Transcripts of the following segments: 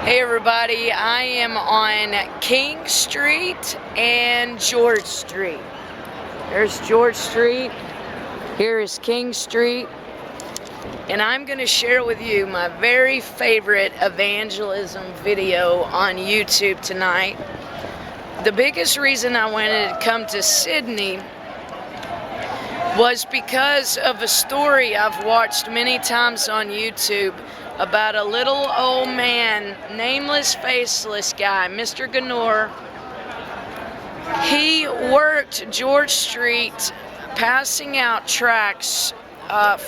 Hey everybody, I am on King Street and George Street. There's George Street, here is King Street, and I'm going to share with you my very favorite evangelism video on YouTube tonight. The biggest reason I wanted to come to Sydney was because of a story I've watched many times on YouTube about a little old man, nameless, faceless guy, Mr. Genor. He worked George Street passing out tracts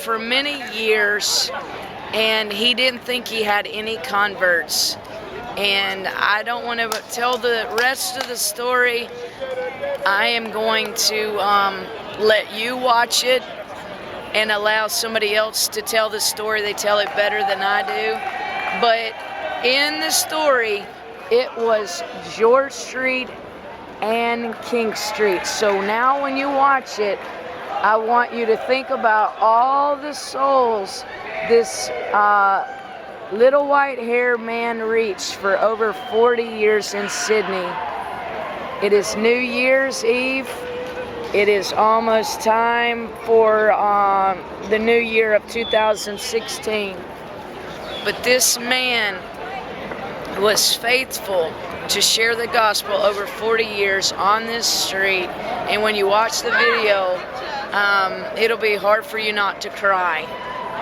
for many years, and he didn't think he had any converts. And I don't want to tell the rest of the story. I am going to let you watch it and allow somebody else to tell the story. They tell it better than I do. But in the story, it was George Street and King Street. So now when you watch it, I want you to think about all the souls this little white-haired man reached for over 40 years in Sydney. It is New Year's Eve. It is almost time for the new year of 2016. But this man was faithful to share the gospel over 40 years on this street. And when you watch the video, it'll be hard for you not to cry,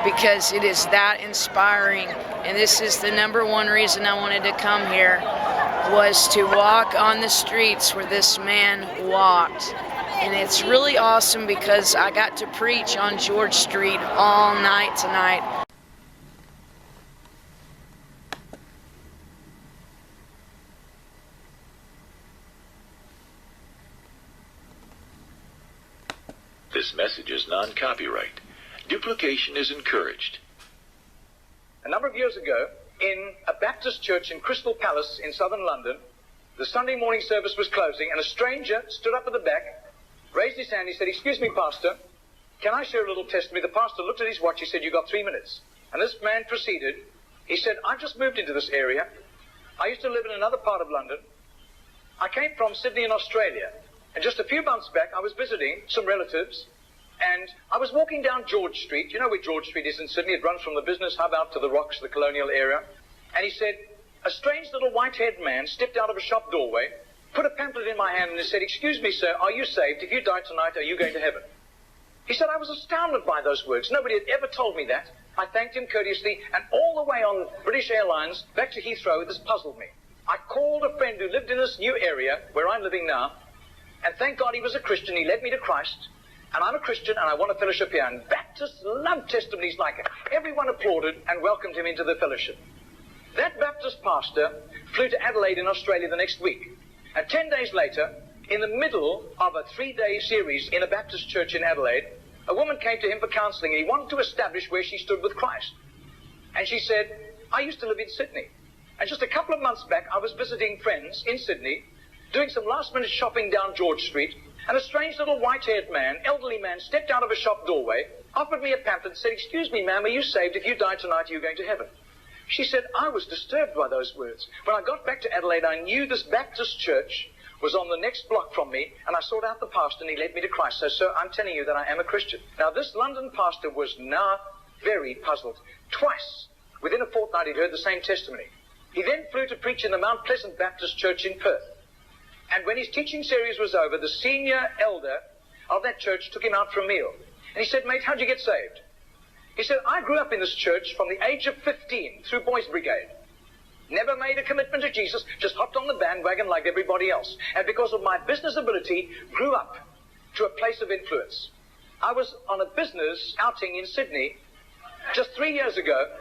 because it is that inspiring. And this is the number one reason I wanted to come here, was to walk on the streets where this man walked. And it's really awesome because I got to preach on George Street all night tonight. This message is non-copyright. Duplication is encouraged. A number of years ago, in a Baptist church in Crystal Palace in southern London, the Sunday morning service was closing, and a stranger stood up at the back, raised his hand. He said, "Excuse me, Pastor, can I share a little testimony?" The pastor looked at his watch. He said, "You got 3 minutes." And this man proceeded. He said, "I've just moved into this area. I used to live in another part of London. I came from Sydney in Australia. And just a few months back, I was visiting some relatives. And I was walking down George Street. You know where George Street is in Sydney? It runs from the business hub out to the rocks, the colonial area. And he said, a strange little white-haired man stepped out of a shop doorway, put a pamphlet in my hand, and he said, "Excuse me, sir, are you saved? If you die tonight, are you going to heaven?" He said, I was astounded by those words. Nobody had ever told me that. I thanked him courteously, and all the way on British Airlines back to Heathrow, this puzzled me. I called a friend who lived in this new area where I'm living now, and thank God he was a Christian. He led me to Christ. And I'm a Christian, and I want a fellowship here. And Baptists love testimonies like it. Everyone applauded and welcomed him into the fellowship. That Baptist pastor flew to Adelaide in Australia the next week. And 10 days later, in the middle of a 3-day series in a Baptist church in Adelaide, a woman came to him for counseling, and he wanted to establish where she stood with Christ. And she said, "I used to live in Sydney. And just a couple of months back, I was visiting friends in Sydney, doing some last-minute shopping down George Street, and a strange little white-haired man, elderly man, stepped out of a shop doorway, offered me a pamphlet, and said, 'Excuse me, ma'am, are you saved? If you die tonight, are you going to heaven?'" She said, I was disturbed by those words. When I got back to Adelaide, I knew this Baptist church was on the next block from me, and I sought out the pastor, and he led me to Christ. So, sir, I'm telling you that I am a Christian. Now, this London pastor was now very puzzled. Twice, within a fortnight, he'd heard the same testimony. He then flew to preach in the Mount Pleasant Baptist Church in Perth. And when his teaching series was over, the senior elder of that church took him out for a meal. And he said, "Mate, how'd you get saved?" He said, "I grew up in this church from the age of 15 through Boys Brigade. Never made a commitment to Jesus, just hopped on the bandwagon like everybody else. And because of my business ability, grew up to a place of influence. I was on a business outing in Sydney just 3 years ago,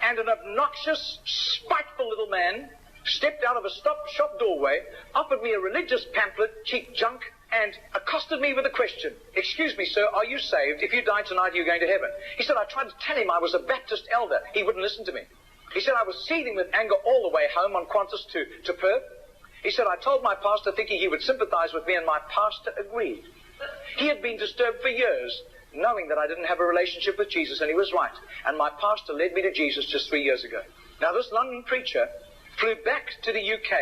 and an obnoxious, spiteful little man stepped out of a shop doorway, offered me a religious pamphlet, cheap junk, and accosted me with a question. "Excuse me, sir, are you saved? If you die tonight, are you going to heaven?" He said, I tried to tell him I was a Baptist elder. He wouldn't listen to me. He said, I was seething with anger all the way home on Qantas to Perth. He said, I told my pastor thinking he would sympathize with me, and my pastor agreed. He had been disturbed for years knowing that I didn't have a relationship with Jesus, and he was right. And my pastor led me to Jesus just 3 years ago. Now, this London preacher flew back to the UK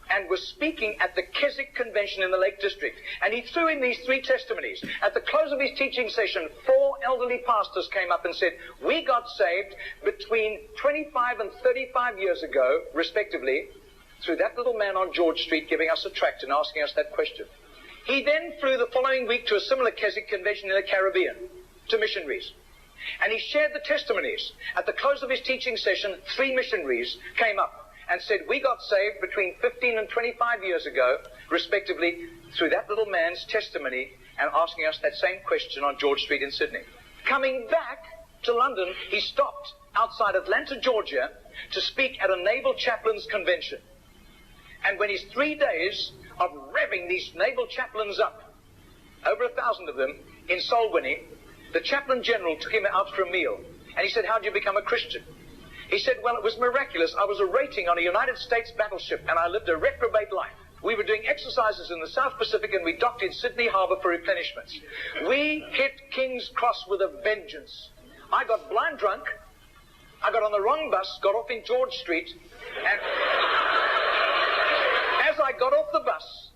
and was speaking at the Keswick Convention in the Lake District. And he threw in these 3 testimonies. At the close of his teaching session, 4 elderly pastors came up and said, we got saved between 25 and 35 years ago, respectively, through that little man on George Street giving us a tract and asking us that question. He then flew the following week to a similar Keswick Convention in the Caribbean, to missionaries. And he shared the testimonies. At the close of his teaching session, 3 missionaries came up and said, we got saved between 15 and 25 years ago, respectively, through that little man's testimony and asking us that same question on George Street in Sydney. Coming back to London, he stopped outside Atlanta, Georgia, to speak at a naval chaplains convention. And when his 3 days of revving these naval chaplains up, over 1,000 of them, in soul winning, the chaplain general took him out for a meal. And he said, how did you become a Christian? He said, well, it was miraculous. I was a rating on a United States battleship, and I lived a reprobate life. We were doing exercises in the South Pacific, and we docked in Sydney Harbour for replenishments. We hit King's Cross with a vengeance. I got blind drunk. I got on the wrong bus, got off in George Street, and as I got off the bus,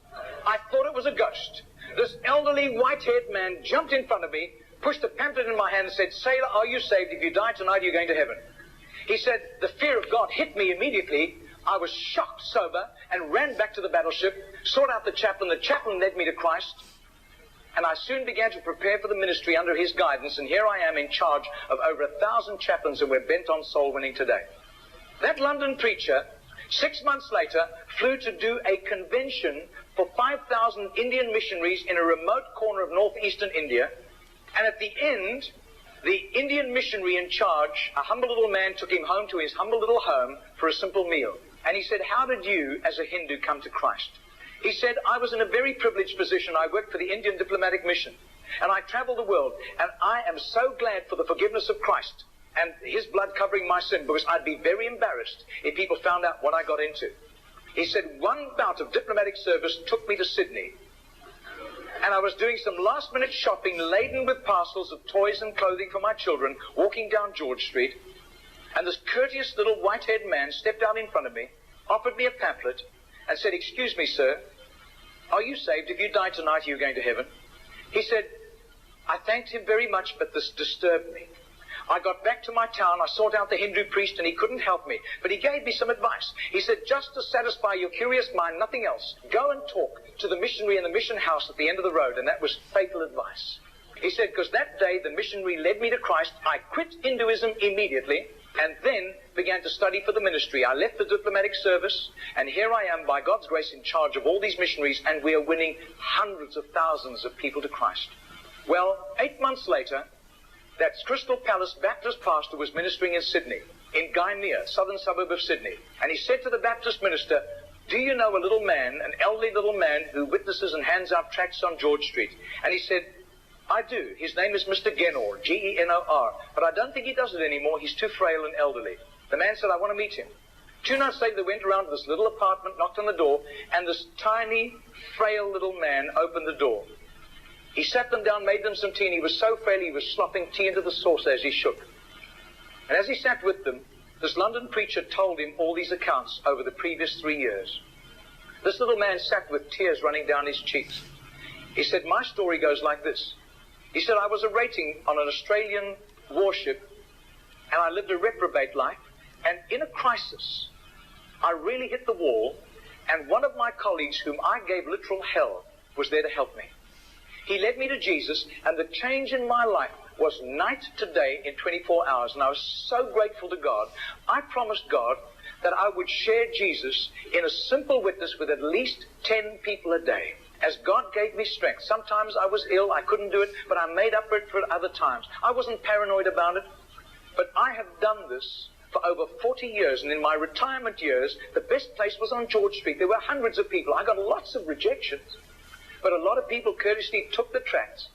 I thought it was a ghost. This elderly, white-haired man jumped in front of me, pushed a pamphlet in my hand and said, sailor, are you saved? If you die tonight, you're going to heaven. He said, the fear of God hit me immediately. I was shocked sober and ran back to the battleship, sought out the chaplain. The chaplain led me to Christ. And I soon began to prepare for the ministry under his guidance. And here I am in charge of over 1,000 chaplains, and we're bent on soul winning today. That London preacher, 6 months later, flew to do a convention for 5,000 Indian missionaries in a remote corner of northeastern India. And at the end, the Indian missionary in charge, a humble little man, took him home to his humble little home for a simple meal. And he said, how did you, as a Hindu, come to Christ? He said, I was in a very privileged position. I worked for the Indian diplomatic mission. And I traveled the world. And I am so glad for the forgiveness of Christ and his blood covering my sin, because I'd be very embarrassed if people found out what I got into. He said, one bout of diplomatic service took me to Sydney. And I was doing some last-minute shopping laden with parcels of toys and clothing for my children, walking down George Street. And this courteous little white-haired man stepped out in front of me, offered me a pamphlet, and said, excuse me, sir, are you saved? If you die tonight, are you going to heaven? He said, I thanked him very much, but this disturbed me. I got back to my town, I sought out the Hindu priest, and he couldn't help me. But he gave me some advice. He said, just to satisfy your curious mind, nothing else, go and talk to the missionary in the mission house at the end of the road. And that was fatal advice. He said, because that day the missionary led me to Christ. I quit Hinduism immediately and then began to study for the ministry. I left the diplomatic service, and here I am, by God's grace, in charge of all these missionaries, and we are winning hundreds of thousands of people to Christ. Well, 8 months later, that Crystal Palace Baptist pastor was ministering in Sydney, in Gymea, southern suburb of Sydney. And he said to the Baptist minister, do you know a little man, an elderly little man, who witnesses and hands out tracts on George Street? And he said, I do. His name is Mr. Genor, Genor. But I don't think he does it anymore. He's too frail and elderly. The man said, I want to meet him. 2 nights later, they went around to this little apartment, knocked on the door, and this tiny, frail little man opened the door. He sat them down, made them some tea, and he was so frail he was slopping tea into the saucer as he shook. And as he sat with them, this London preacher told him all these accounts over the previous 3 years. This little man sat with tears running down his cheeks. He said, my story goes like this. He said, I was a rating on an Australian warship, and I lived a reprobate life, and in a crisis, I really hit the wall, and one of my colleagues, whom I gave literal hell, was there to help me. He led me to Jesus, and the change in my life was night to day in 24 hours. And I was so grateful to God. I promised God that I would share Jesus in a simple witness with at least 10 people a day, as God gave me strength. Sometimes I was ill, I couldn't do it, but I made up for it for other times. I wasn't paranoid about it, but I have done this for over 40 years, and in my retirement years, the best place was on George Street. There were hundreds of people. I got lots of rejections. But a lot of people courteously took the tracts.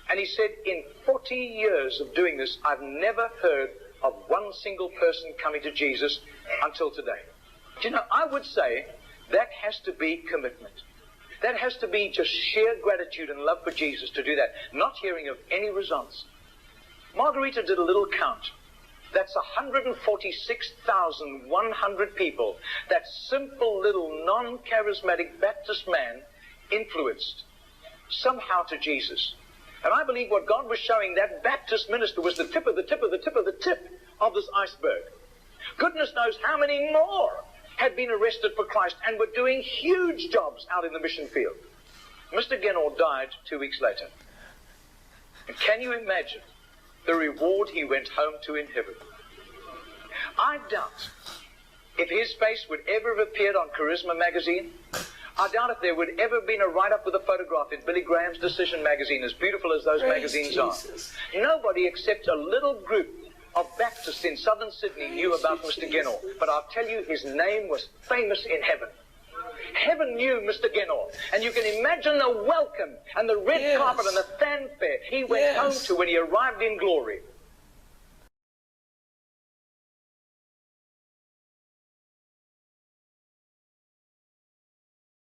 And he said, in 40 years of doing this, I've never heard of one single person coming to Jesus until today. Do you know, I would say that has to be commitment. That has to be just sheer gratitude and love for Jesus to do that, not hearing of any results. Margarita did a little count. That's 146,100 people that simple little non-charismatic Baptist man influenced somehow to Jesus. And I believe what God was showing that Baptist minister was the tip of the tip of the tip of the tip of this iceberg. Goodness knows how many more had been arrested for Christ and were doing huge jobs out in the mission field. Mr. Genor died 2 weeks later. And can you imagine the reward he went home to in heaven? I doubt if his face would ever have appeared on Charisma magazine. I doubt if there would ever have been a write-up with a photograph in Billy Graham's Decision magazine, as beautiful as those magazines Jesus. are. Nobody except a little group of Baptists in southern Sydney knew about Mr. Genor. But I'll tell you, his name was famous in heaven. Heaven knew Mr. Genor. And you can imagine the welcome and the red carpet and the fanfare he went home to when he arrived in glory.